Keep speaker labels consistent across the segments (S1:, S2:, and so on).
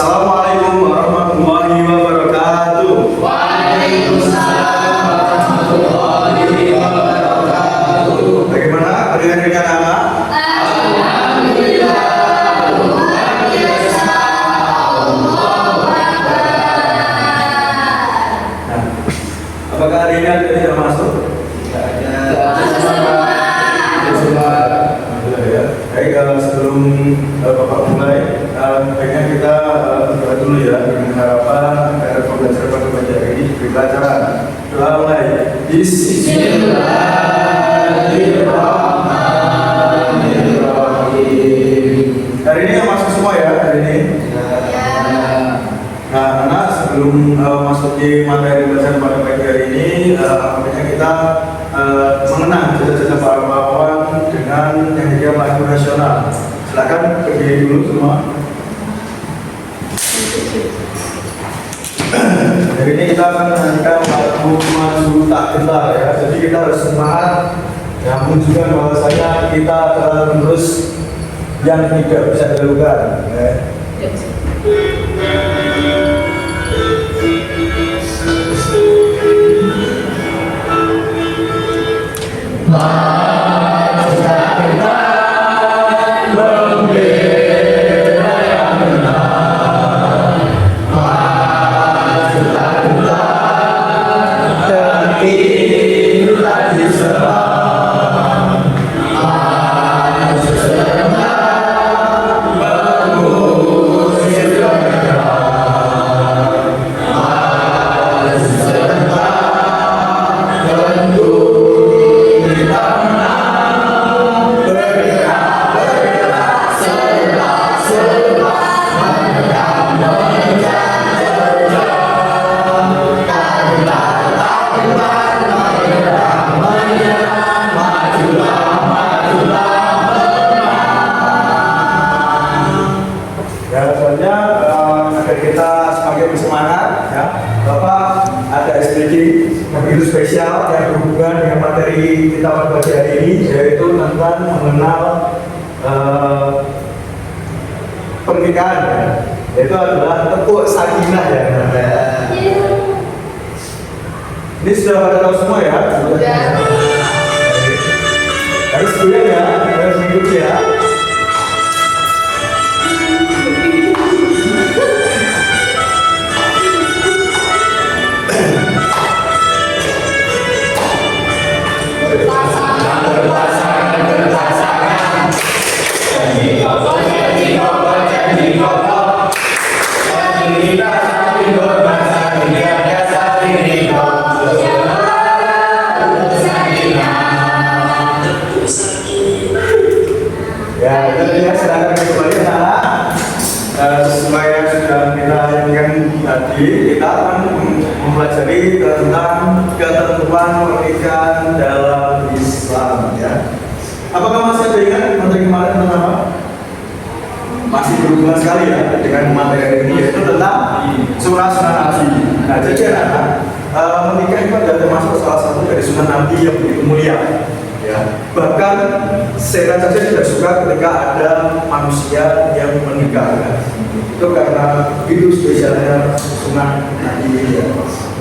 S1: Assalamualaikum warahmatullahi wabarakatuh.
S2: Waalaikumsalam warahmatullahi wabarakatuh.
S1: Bagaimana pendengar anak?
S2: Alhamdulillah, luar biasa, Allahu Akbar.
S1: Nah, apakah hari ini ada yang masuk? Tidak ada. Alhamdulillah ya. Baik, sebelum Bapak mulai, baiknya kita berdoa dulu ya, dengan harapan agar pembelajaran pada pagi hari ini diberi kelancaran. Doa mulai. Bismillahirrahmanirrahim. Hari ini yang masuk semua ya, hari ini. Nah, anak sebelum masuk di materi pembelajaran pada pagi hari ini, apabila kita mengenang jejak-jejak para pahlawan dengan nyanyian lagu nasional. Silakan berdiri dulu semua. Hari ini kita akan menyanyikan lagu Maju Tak Gentar ya. Jadi kita harus semangat, yang menunjukkan bahwasanya kita terus yang tidak bisa dilakukan. Ya. Spesial yang berhubungan dengan materi kita pada pagi hari ini, yaitu tentang mengenal pernikahan ya. Itu adalah tepuk sakinah ya. Ini sudah pada tahu semua ya?
S2: Sudah.
S1: Harus dulu ya, harus mengikuti ya. Ya, jadi ya silakan kembali anak. Sesuai yang sudah kita inginkan tadi, kita akan mempelajari tentang ketentuan pernikahan dalam Islam ya. Apakah masih ada ingat materi kemarin tentang apa? Masih berhubungan sekali ya dengan materi ini, yaitu tentang sunnah Nabi. Nah, jadi anak, menikah itu adalah termasuk salah satu dari sunnah Nabi yang begitu mulia. Ya. Bahkan setan saja tidak suka ketika ada manusia yang menikah. Ya. Itu karena itu spesialnya sunnah Nabi ya.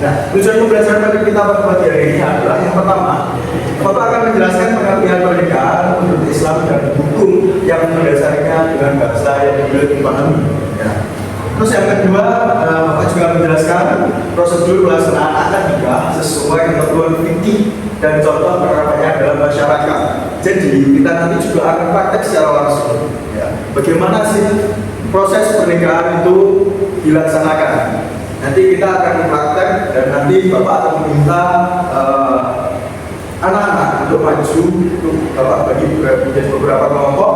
S1: Nah, tujuan pembelajaran pada kita pada pagi hari ini adalah yang pertama, Bapak akan menjelaskan pengertian pernikahan menurut Islam dan hukum yang mendasarinya dengan bahasa yang mudah dipahami. Ya. Terus yang kedua, Bapak juga menjelaskan prosedur pelaksanaan akad nikah sesuai ketentuan fikih dan contoh penerapannya dalam masyarakat. Jadi kita nanti juga akan praktek secara langsung. Ya. Bagaimana sih proses pernikahan itu dilaksanakan? Nanti kita akan praktek dan nanti Bapak akan meminta anak-anak untuk maju, untuk Bapak bagi menjadi beberapa kelompok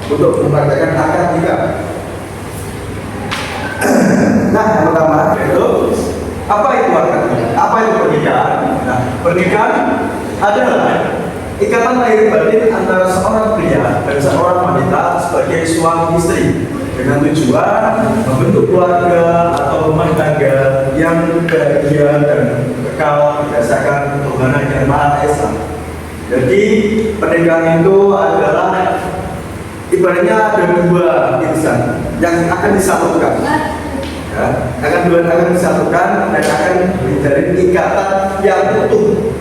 S1: untuk mempraktekkan akad nikah. Nah, yang pertama yaitu apa itu akad nikah? Apa itu pernikahan? Nah, pernikahan adalah ikatan lahir batin antara seorang pria dan seorang wanita sebagai suami istri dengan tujuan membentuk keluarga atau rumah tangga yang bahagia dan kekal berdasarkan ketuhanan yang Maha Esa. Jadi pernikahan itu adalah ibaratnya ada dua insan yang akan disatukan. ya, akan disatukan dan akan menjadi ikatan yang utuh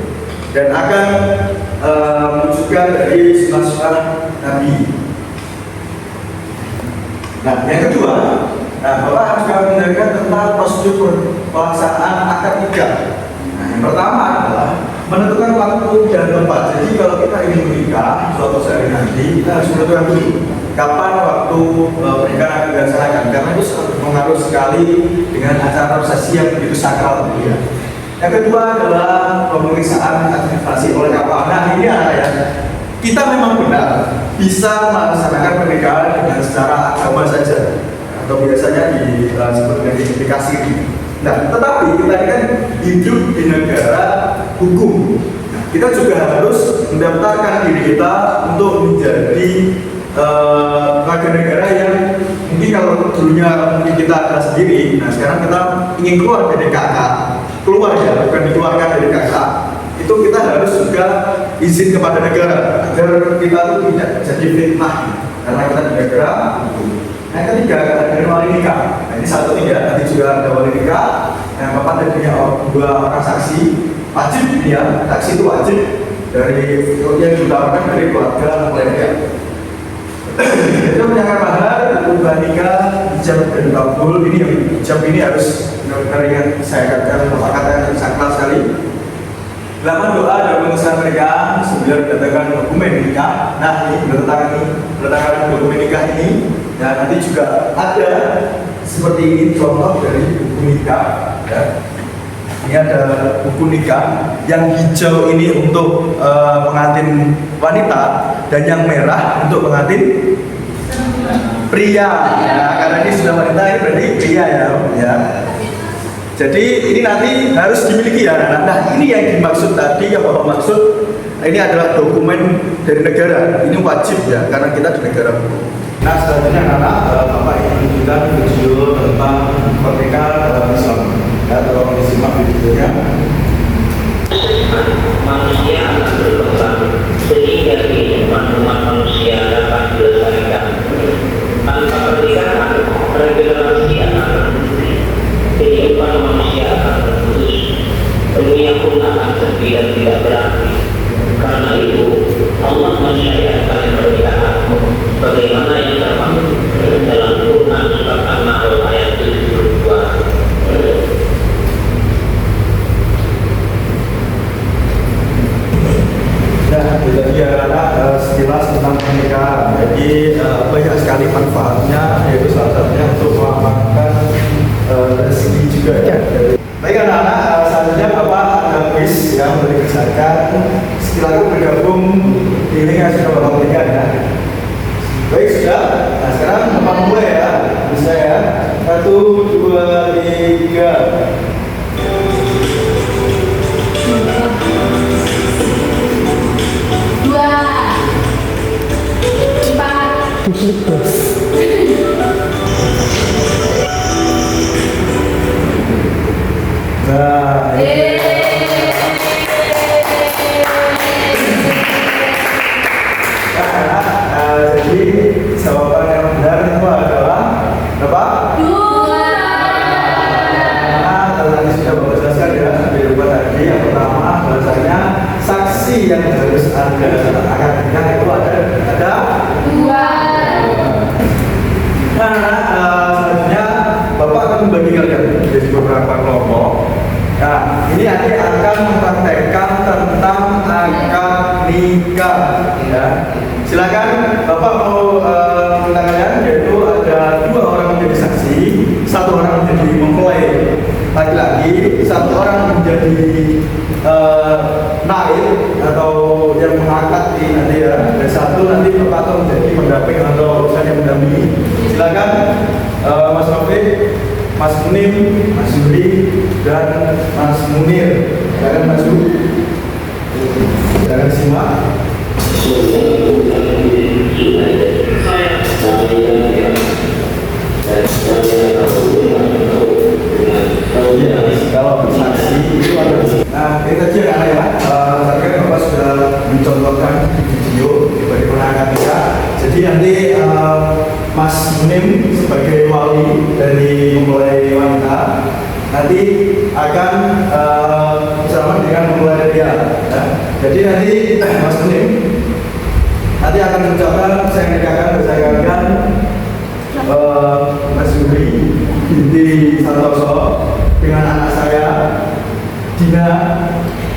S1: dan akan menunjukkan dari sunnah-sunnah Nabi. Nah, yang kedua, Bapak juga menjaga tentang prosedur pelaksanaan akad nikah. Nah, yang pertama adalah menentukan waktu dan tempat. Jadi kalau kita ingin menikah suatu hari nanti, kita harus menentukan dulu kapan waktu pernikahan akan dilaksanakan, karena itu sangat mengaruh sekali dengan acara resepsi yang begitu sakral. Ya. Yang kedua adalah pemeriksaan administrasi oleh KPA. Nah, ini adalah ya, kita memang benar bisa melaksanakan pernikahan dengan secara agama saja, atau biasanya disebut dengan identifikasi. Nah, tetapi kita kan hidup di negara hukum. Nah, kita juga harus mendaftarkan diri kita untuk menjadi warga negara yang mungkin kalau dulunya mungkin kita adalah sendiri. Nah, sekarang kita ingin keluar dari kakak, keluar ya, bukan dikeluarkan dari kakak. Itu kita harus juga izin kepada negara agar kita tuh tidak jadi fitnah karena kita di negara hukum. Yang ketiga ada wali nikah. Nah, ini satu tidak, nanti juga ada wali nikah. Yang keempat ada dua orang saksi wajib ya, saksi itu wajib dari yang diutamakan dari keluarga mereka. Itu menyangka mahar, ubah nikah, hijab dan kabul. Ini yang hijab ini harus benar-benar yang saya katakan yang sakral sekali. 8 doa dan pengesahan pernikahan 9 mendatangkan dokumen nikah. Nah, ini mendatangkan dokumen nikah ini. Dan nanti juga ada seperti ini contoh dari buku nikah. Ya. Ini ada buku nikah yang hijau ini untuk pengantin wanita dan yang merah untuk pengantin pria. Ya, karena ini sudah wanita, ini berarti pria ya. Jadi ini nanti harus dimiliki ya. Nah, ini yang dimaksud tadi, yang Bapak maksud, ini adalah dokumen dari negara. Ini wajib ya, karena kita di negara hukum. Nah, selanjutnya anak Bapak ingin menunjukkan video tentang pernikahan dalam Islam. Ya, tolong disimak videonya.
S2: Manusia akan berkembang sehingga kehidupan umat manusia dapat dilestarikan. Tanpa pernikahan, regenerasi akan berhenti. Kehidupan manusia akan terputus. Dunia pun akan sepi dan tidak berarti. Karena itu, Allah mensyariatkan pernikahan bagaimana yang termaktub dalam Quran surat An-Nahl ayat 72.
S1: Nah, itu dia sekilas tentang pernikahan. Jadi banyak sekali manfaatnya, yaitu salah satunya untuk mengamankan rezeki juga ya. Baik anak-anak, selanjutnya Bapak ada kuis yang boleh dikerjakan. Silakan bergabung di link yang sudah Bapak berikan ya. Baik sudah. Nah sekarang Bapak mulai ya. Bisa ya. 1, 2, 3. Nah, jadi jawaban yang benar itu adalah berapa?
S2: 2.
S1: Tadi sudah Bapak jelaskan ya di depan tadi. Yang pertama bahasanya saksi yang harus ada akad nikah itu ada 2. Nah, selanjutnya Bapak akan membagi kalian menjadi beberapa kelompok. Nah, ini nanti akan mempraktekkan tentang akad nikah. Ya. Silakan Bapak mau menanyakan, yaitu ada 2 orang menjadi saksi, 1 orang menjadi mempelai laki-laki, 1 orang menjadi naib atau yang mengakad nanti ya, dan 1 nanti Bapak akan menjadi pendamping atau misalnya mendampingi. Silakan Mas Taufik, Mas Munim, Mas Yuri, dan Mas Munir. Silakan maju. Silakan simak. Kalau saksi itu ada. Nah, kita aja ya. Tadi Bapak sudah mencontohkan video bagaimana akad nikah. Jadi nanti Mas Munim sebagai wali dari mempelai nanti akan bersama dengan mempelai dia. Ya. Jadi nanti Mas Munim nanti akan mengucapkan saya nikahkan bersama Mas Yuri binti Santoso dengan anak saya Dina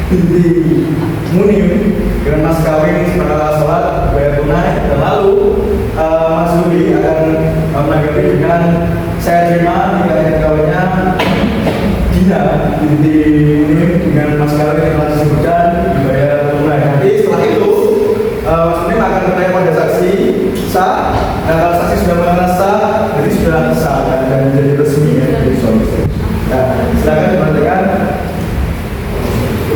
S1: binti Munim dengan mas kawin setelah sholat bayar tunai, dan lalu Mas Yuri akan menanggapi dengan saya terima nikahnya kawinnya Dina binti Munim dengan mas kawin yang telah disebutkan bayar tunai. Nanti setelah itu Mas Munim akan bertanya pada saksi sah. Nah, kalau saksi sudah mengatakan sah, jadi sudah sah dan menjadi resmi ya dari suami istri. Nah, silakan diperhatikan.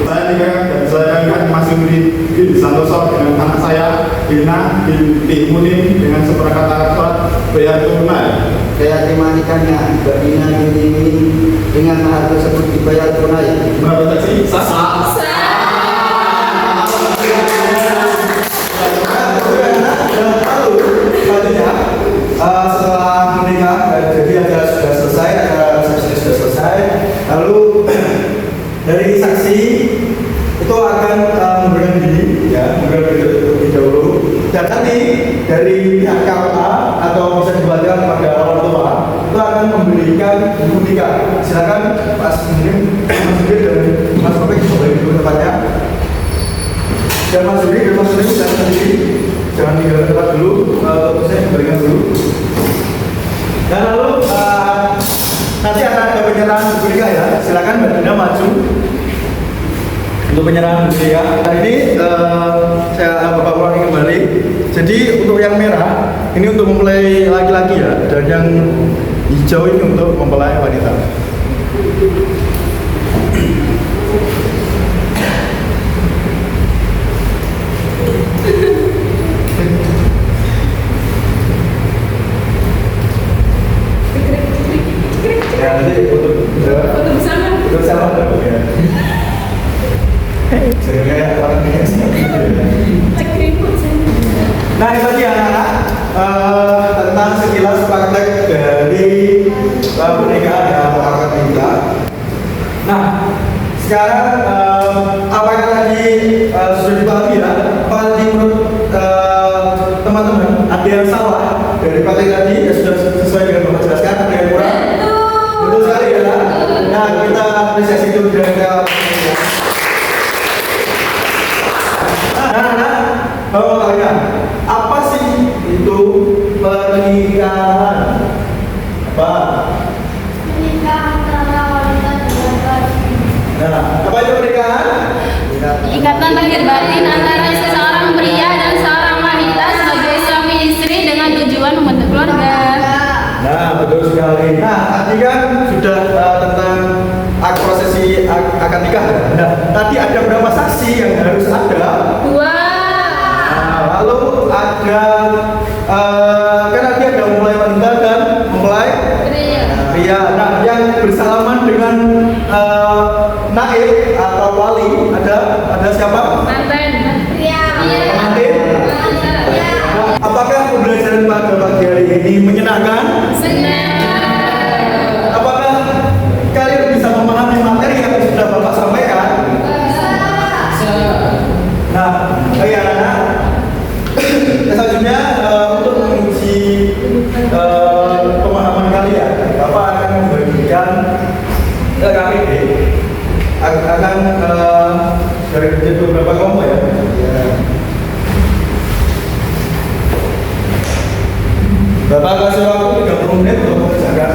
S3: Saya nikah dan saya nikah Mas Yuri binti Santoso dengan anak saya Dina binti Munim dengan seperangkat alat bayar tunai.
S4: Saya terima nikahnya Mbak Dina binti Munim dengan mahar tersebut dibayar tunai.
S3: Menurut saksi sah.
S1: Setelah menikah, jadi ada sudah selesai, ada saksi sudah selesai. Lalu dari saksi itu akan memberikan diri, ya, memberikan diri terlebih dahulu. Dan nanti dari pihak KUA atau bisa dibacakan kepada orang tua itu akan memberikan buku nikah. Silakan Mas Munim, Mas Yuri dan Mas Topik boleh dulu tempatnya. Dan Mas Yuri dan Mas Munim dan sendiri jangan tinggal tempat dulu, saya berikan dulu. Dan lalu nanti akan ada penyerahan buku nikah ya. Silakan Mbak Dina maju untuk penyerahan buku nikah. Nah ini saya Bapak ulangi kembali. Jadi untuk yang merah ini untuk mempelai laki-laki ya, dan yang hijau ini untuk mempelai wanita. Ya nanti foto bersama dong ya. Kayak orang biasa. Nah itu tadi anak-anak tentang sekilas praktek dari pernikahan atau akad nikah. Nah sekarang apakah tadi sudah dipahami ya? Apakah menurut teman-teman ada yang salah dari praktek tadi? Ya sudah sesuai dengan Bapak jelaskan, ada yang kurang? Betul sekali ya. Nah kita apresiasi dulu dengan anak-anak, bawa kalian apa sih itu pernikahan? Apa?
S5: Pernikahan antara wanita dan laki-laki.
S1: Nah, apa itu pernikahan?
S5: Ikatan lahir batin antara seseorang pria dan seorang wanita sebagai suami istri dengan tujuan membentuk keluarga.
S1: Nah, betul sekali. Nah, tadi kan sudah tentang prosesi akad nikah. Nah, tadi ada berapa saksi yang harus ada?
S5: 2.
S1: Nah, lalu ada kan nanti ada mempelai wanita dan mempelai pria. Nah, yang bersalaman dengan naib atau wali ada siapa?
S5: Mantan. Pria.
S1: Pengantin. Nah, apakah pembelajaran pada pagi hari ini menyenangkan?
S5: Senang.
S1: Apakah kalian bisa memahami materi yang sudah Bapak sampaikan? Nah, bagi anak-anak, selanjutnya untuk menguji pemahaman kalian, Bapak akan membagikan KPD akan dari beberapa kelompok ya. Bapak kasih waktu 30 menit untuk mengerjakan.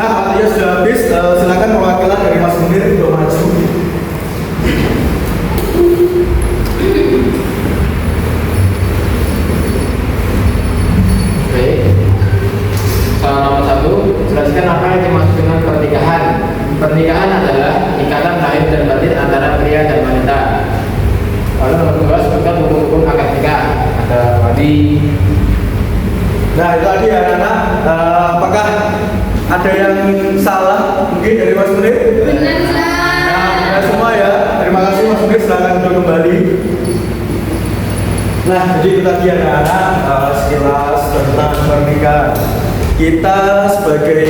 S1: Nah, waktunya sudah habis. Silakan perwakilan dari Mas Munir untuk maju.
S6: Baik. Soal nomor 1, jelaskan apa yang dimaksud dengan pernikahan. Pernikahan adalah ikatan lahir dan batin antara pria dan wanita. Lalu nomor 2, sebutkan hukum-hukum akad nikah. Ada wali.
S1: Nah, itu tadi ya anak-anak. Apakah ada yang salah mungkin dari Mas Munir?
S5: Benar.
S1: Nah, benar semua Terima kasih Mas Budi, silakan duduk kembali. Nah, jadi itu tadi anak-anak sekilas tentang pernikahan. Kita sebagai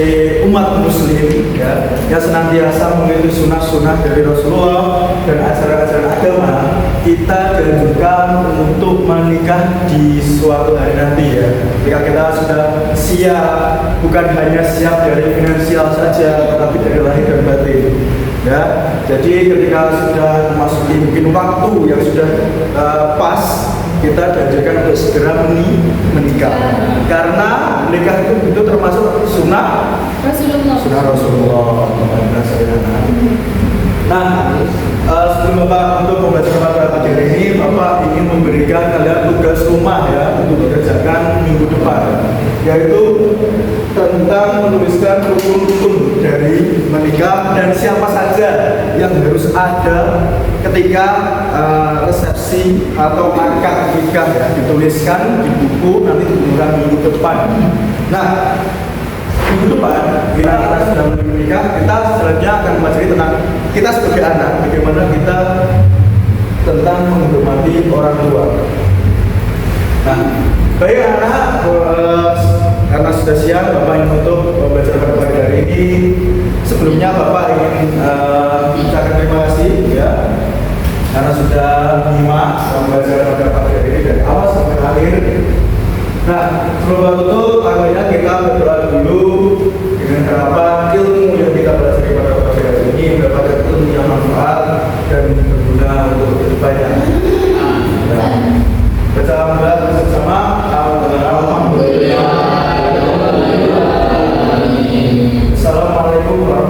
S1: umat muslim ya, yang senantiasa mengikuti sunnah-sunnah dari Rasulullah dan ajaran-ajaran agama, kita dianjurkan untuk menikah di suatu hari nanti ya. Ketika kita sudah siap, bukan hanya siap dari finansial saja, tetapi dari lahir dan batin. Ya, jadi ketika sudah memasuki mungkin waktu yang sudah pas, kita diajarkan untuk segera menikah. Karena menikah itu termasuk sunnah Rasulullah. Nah, sebelum Bapak untuk membaca pada pagi ini, Bapak ingin memberikan kalian tugas rumah ya untuk dikerjakan minggu depan, yaitu tentang menuliskan rukun-rukun dari menikah dan siapa saja yang harus ada ketika resepsi atau akad nikah ya, dituliskan di buku nanti dibuka minggu depan. Nah, minggu depan kita sudah menikah, kita selanjutnya akan mempelajari tentang kita sebagai anak, bagaimana kita tentang menghormati orang tua. Nah, baik anak, karena sudah siap Bapak ingin untuk belajar pada pagi hari ini. Sebelumnya Bapak ingin ucapkan terima kasih ya, karena sudah menyimak pembelajaran pada pagi hari ini dari awal sampai akhir. Nah, sebelum tutup, akhirnya kita berdoa dulu dengan harapan ilmu yang kita pelajari pada pagi hari ini mendapatkan ilmu yang manfaat dan berguna untuk lebih banyak. Baca alhamdulillah bersama. Alhamdulillah. Assalamualaikum warahmatullahi wabarakatuh.